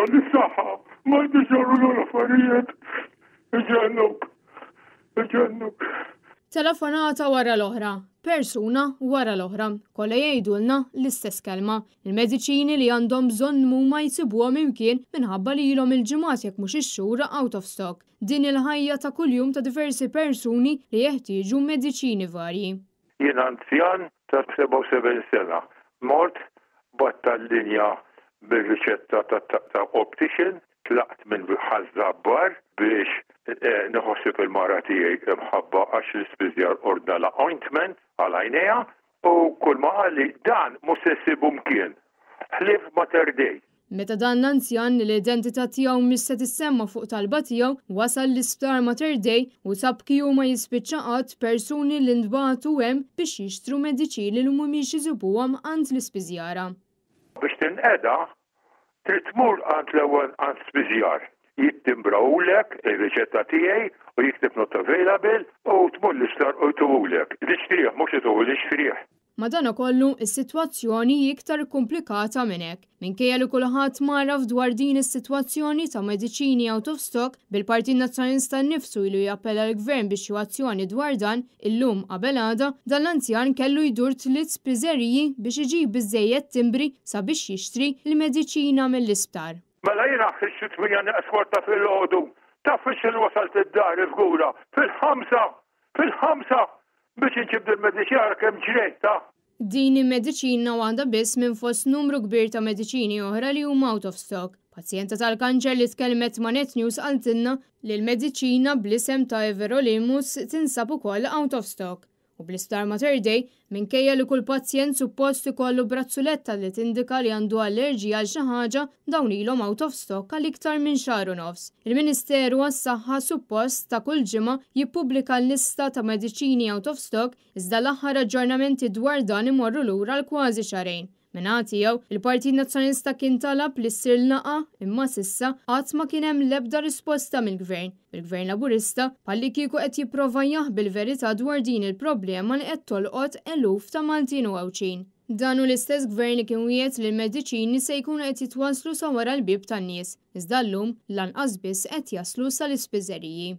l-saħħa ma jdiġorru l-affarijiet. Iġennuk. Telefonata wara l-oħra, persuna wara l-oħra, kollha jgħidulna l-istess kelma. Il-mediċini li għandhom bżonn huma jsibuhom imkien minħabba li ilhom il-ġimgħat jekk mhux ix-xhur out of stock. Din il-ħajja ta' kuljum ta' diversi persuni li jeħtieġu mediċini varji. Jien anzjan ta' 77 sena. Mort battal-linja bir-riċetta ta' optician, tlaqt minn ħażabbar biex nħossib il-mara tiegħi mħabba għax l-ispiżjar ordna la ointment għal għajnejha u kull ma qali dan mhux se ssibu mkien. Ħlief Mater Dei. Meta dan l-anzjan li l-identità tiegħu mhix se tissemma fuq talba tiegħu wasal l-isptar Mater Dei u sab kiju ma jispiċċa qatt persuni li ntbagħtu hemm biex jixtru mediċini li mhumiex isibuhom għand l-ispiżjara. Biex tinqeda trid tmur għand l-ewwel għand spiżjar. Jittimbrawlek ir-riċetta tiegħi u jikteb not available u tmur l-isptar u jtuwulek. Tixtrih mhux ituwul ixtrih. Madankollu is-sitwazzjoni iktar komplikata minn hekk. Minkejja li kulħadd maraf dwar din is-sitwazzjoni ta' mediċini out of stock, bil-Partit Nazzjonalista nnifsu ilu jappella l-Gvern biex azzjoni dwar dan, illum qabel għada, dan l-anzjan kellu jdur 3 spiżeriji biex iġib biżżejjed timbri sabiex jixtri l-mediċina mill-isptar. Mela jiena ħriġt 8 eskorta fil-ħodu, taf il wasalt id-dar il-gura, fil-5 biex inġib il-mediċina kemm ġrejta. Din il-mediċina għandha biss minn fost numru kbir ta' mediċini oħra li huma out of stock. Pazjenta tal-kanċer li tkellmet ma' Net News qaltilna li l-mediċina bl-isem ta' Everolimus tinsab ukoll out of stock. U bl-isptar Mater Dei, minkejja li kull pazjent suppost ikollu brazzuletta li tindika li għandu allerġija għal xi ħaġa, dawn ilhom out of stock għal iktar minn xahar u nofs. Il-Ministeru għas-Saħħa suppost ta' kull ġimgħa jippubblika l-lista ta' mediċini out of stock iżda l-aħħar aġġornamenti dwar dan imorru lura l kważi xarejn. Minna tiegħu, il-Partit Nazzjonalista kien talab li ssir laqa imma sissa qatt ma kien hemm l-ebda risposta mill-Gvern. Il-Gvern Laburista palli kieku qed jipprova jaħbi l-verità dwar din il-problema li qed tolqot eluf ta' Maltin u Ewċin. Dan hu l-istess Gvern li kien wiegħed li l-mediċini se jkunu qed jitwasslu sa wara l-bib tan-nies, iżda llum lanqas biss qed jaslu sal-ispiżeriji.